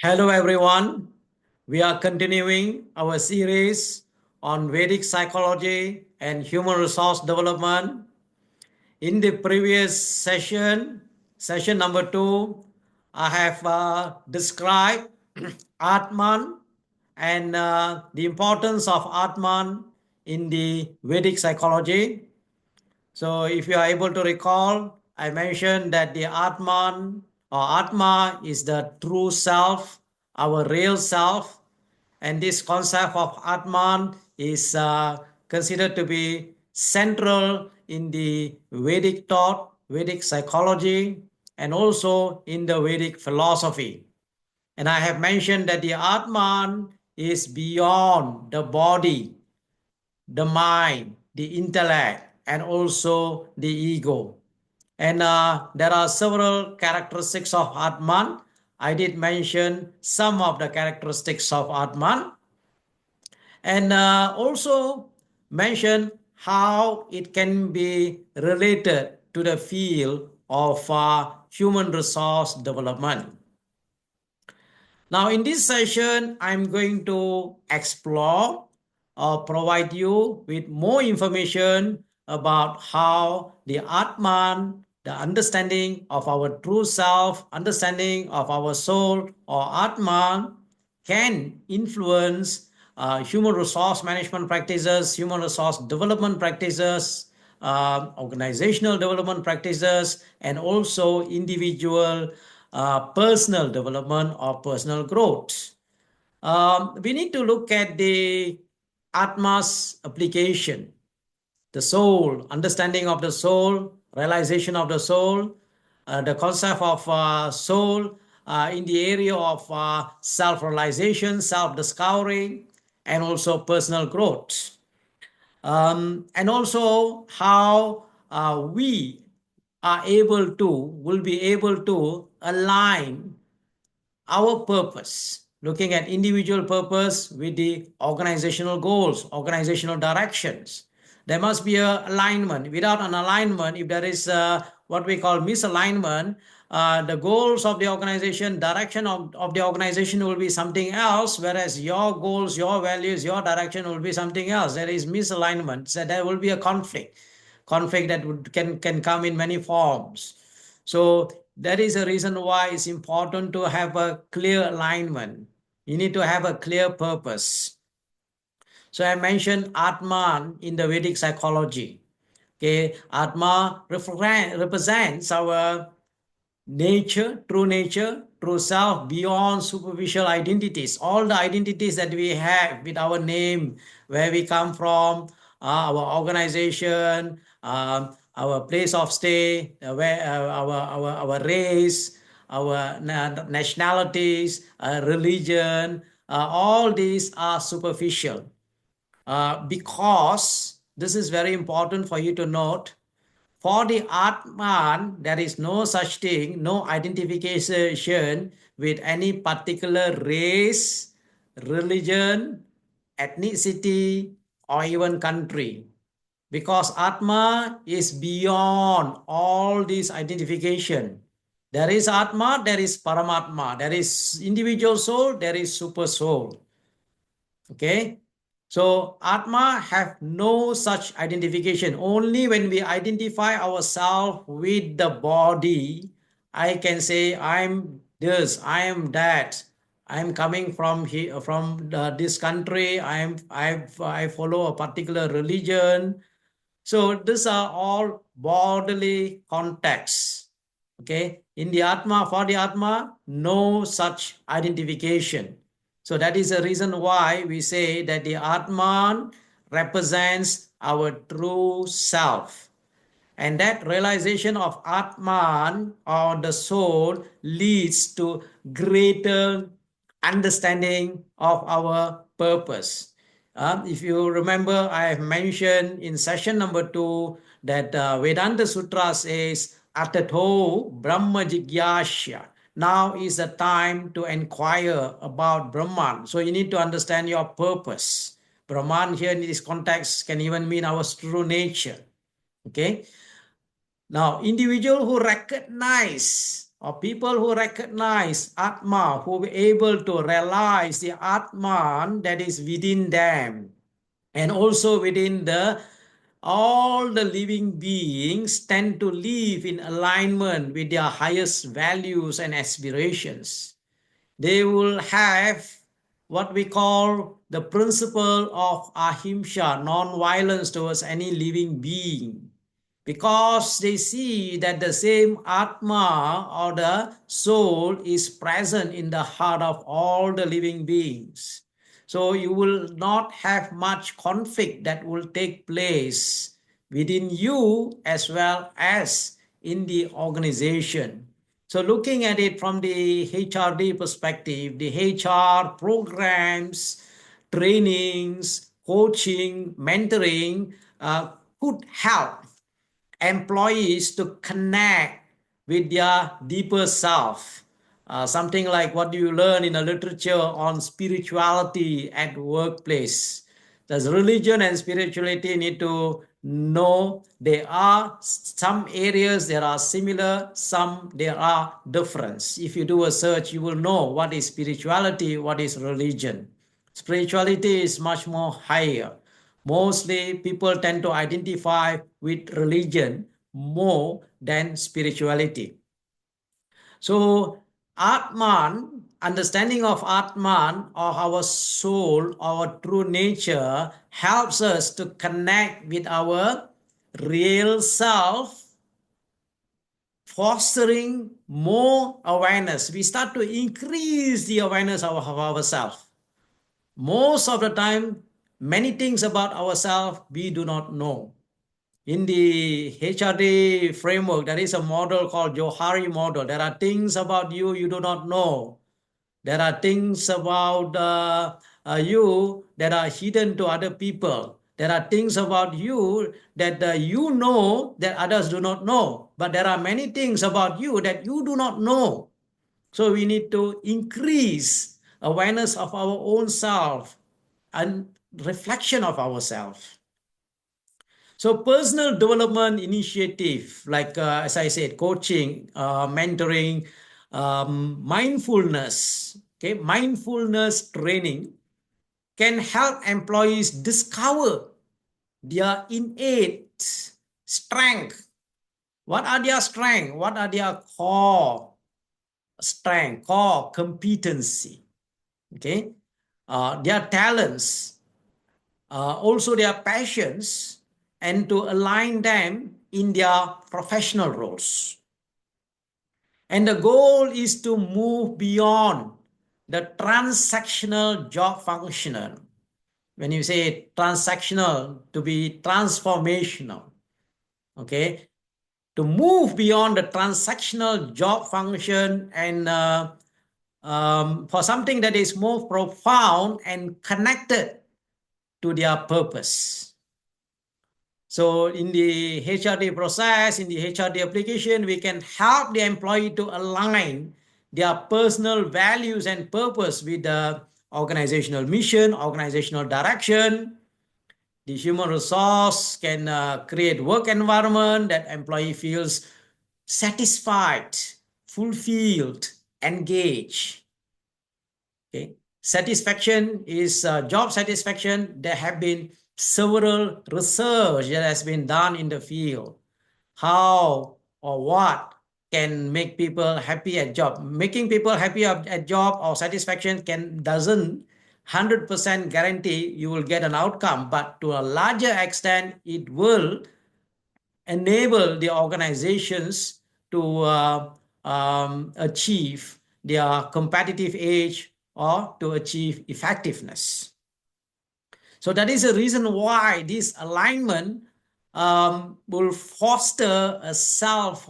Hello, everyone. We are continuing our series on Vedic psychology and human resource development. In the previous session number 2, I have described Atman and the importance of Atman in the Vedic psychology. So if you are able to recall, I mentioned that the Atman or Atma is the true self, our real self. And this concept of Atman is considered to be central in the Vedic thought, Vedic psychology, and also in the Vedic philosophy. And I have mentioned that the Atman is beyond the body, the mind, the intellect, and also the ego. And there are several characteristics of Atman. I did mention some of the characteristics of Atman and also mention how it can be related to the field of human resource development. Now, in this session, I'm going to explore or provide you with more information about how the Atman, the understanding of our true self, understanding of our soul or Atman can influence human resource management practices, human resource development practices, organizational development practices, and also individual personal development or personal growth. We need to look at the Atma's application, the soul, understanding of the soul, realization of the soul, the concept of soul in the area of self-realization, self-discovery, and also personal growth. And also how we will be able to align our purpose, looking at individual purpose with the organizational goals, organizational directions. There must be an alignment. Without an alignment, if there is what we call misalignment, the goals of the organization, direction of the organization will be something else, whereas your goals, your values, your direction will be something else. There is misalignment. So there will be a conflict that can come in many forms. So that is a reason why it's important to have a clear alignment. You need to have a clear purpose. So I mentioned Atman in the Vedic psychology. Okay, Atma represents our nature, true self beyond superficial identities. All the identities that we have with our name, where we come from, our organization, our place of stay, our race, our nationalities, religion, all these are superficial. Because this is very important for you to note. For the Atman, there is no such thing, no identification with any particular race, religion, ethnicity, or even country. Because Atma is beyond all these identification. There is Atma, there is Paramatma, there is individual soul, there is super soul. Okay, so Atma have no such identification. Only when we identify ourselves with the body, I can say I'm this, I am that. I'm coming from here, from this country. I follow a particular religion. So these are all bodily contexts. Okay, in the Atma, for the Atma, no such identification. So that is the reason why we say that the Atman represents our true self. And that realization of Atman or the soul leads to greater understanding of our purpose. If you remember, I have mentioned in session number 2 that Vedanta Sutra says, Atato Brahma Jigyasya. Now is the time to inquire about Brahman. So you need to understand your purpose. Brahman here in this context can even mean our true nature. Okay. Now, individual who recognize or people who recognize Atma, who are able to realize the Atman that is within them, and also within all the living beings tend to live in alignment with their highest values and aspirations. They will have what we call the principle of ahimsa, non-violence towards any living being, because they see that the same Atma or the soul is present in the heart of all the living beings. So you will not have much conflict that will take place within you as well as in the organization. So looking at it from the HRD perspective, the HR programs, trainings, coaching, mentoring could help employees to connect with their deeper self. Something like what you learn in the literature on spirituality at workplace. Does religion and spirituality need to know there are some areas that are similar, some there are difference. If you do a search, you will know what is spirituality, what is religion. Spirituality is much more higher. Mostly people tend to identify with religion more than spirituality. So Atman, understanding of Atman or our soul, our true nature, helps us to connect with our real self, fostering more awareness. We start to increase the awareness of ourselves. Most of the time, many things about ourselves we do not know. In the HRD framework, there is a model called Johari model. There are things about you you do not know. There are things about you that are hidden to other people. There are things about you that you know that others do not know. But there are many things about you that you do not know. So we need to increase awareness of our own self and reflection of ourselves. So personal development initiative, like as I said, coaching, mentoring, mindfulness, okay, mindfulness training can help employees discover their innate strength. What are their strengths? What are their core strength, core competency? Okay, their talents, also their passions, and to align them in their professional roles. And the goal is to move beyond the transactional job functional. When you say transactional, to be transformational, okay? To move beyond the transactional job function and for something that is more profound and connected to their purpose. So in the HRD process, in the HRD application, we can help the employee to align their personal values and purpose with the organizational mission, organizational direction. The human resource can create work environment that employee feels satisfied, fulfilled, engaged. Okay. Satisfaction is job satisfaction. There have been several research that has been done in the field. How or what can make people happy at job? Making people happy at job or satisfaction doesn't 100% guarantee you will get an outcome, but to a larger extent, it will enable the organizations to achieve their competitive edge or to achieve effectiveness. So that is the reason why this alignment will foster a sense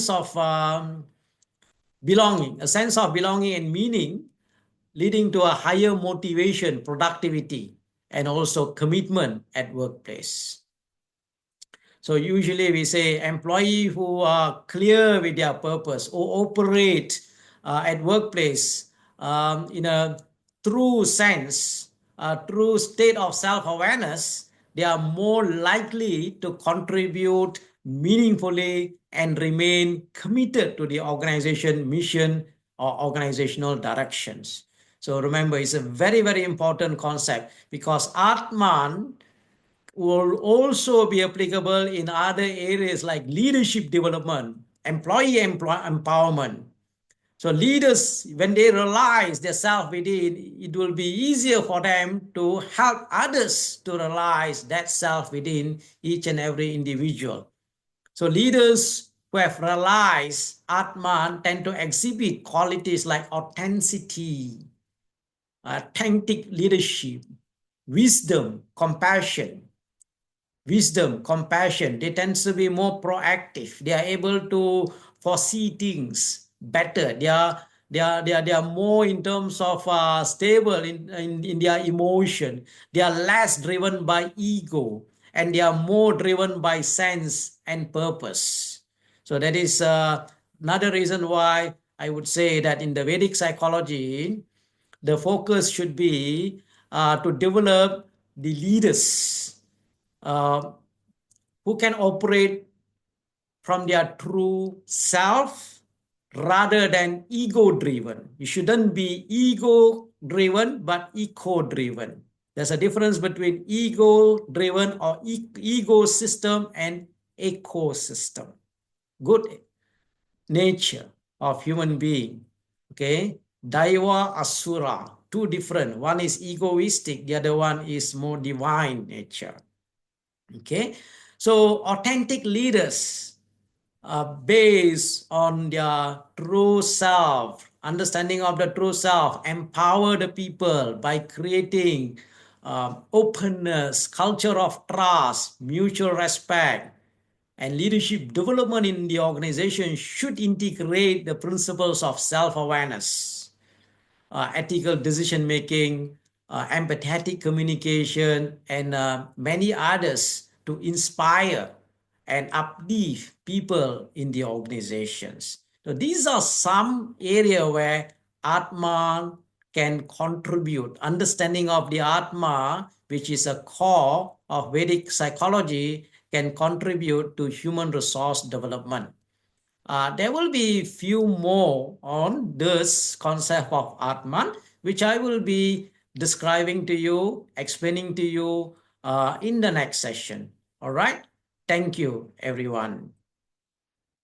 of belonging, a sense of belonging and meaning, leading to a higher motivation, productivity, and also commitment at workplace. So usually we say employees who are clear with their purpose or operate at workplace in a true sense, a true state of self-awareness, they are more likely to contribute meaningfully and remain committed to the organization mission or organizational directions. So remember, it's a very, very important concept because Atman will also be applicable in other areas like leadership development, employee empowerment. So leaders, when they realize their self within, it will be easier for them to help others to realize that self within each and every individual. So leaders who have realized Atman tend to exhibit qualities like authenticity, authentic leadership, wisdom, compassion, they tend to be more proactive. They are able to foresee things better. They are more in terms of stable in their emotion. They are less driven by ego, and they are more driven by sense and purpose. So that is another reason why I would say that in the Vedic psychology, the focus should be to develop the leaders uh, who can operate from their true self rather than ego driven. You shouldn't be ego driven, but eco driven. There's a difference between ego driven or ego system and ecosystem. Good nature of human being. Okay. Daiva Asura, two different. One is egoistic, the other one is more divine nature. Okay. So authentic leaders based on their true self, understanding of the true self, empower the people by creating openness, culture of trust, mutual respect, and leadership development in the organization should integrate the principles of self-awareness, ethical decision making, empathetic communication, and many others to inspire and uplift people in the organizations. So these are some area where Atma can contribute. Understanding of the Atma, which is a core of Vedic psychology, can contribute to human resource development. There will be few more on this concept of Atman, which I will be describing to you, explaining to you in the next session. All right. Thank you, everyone.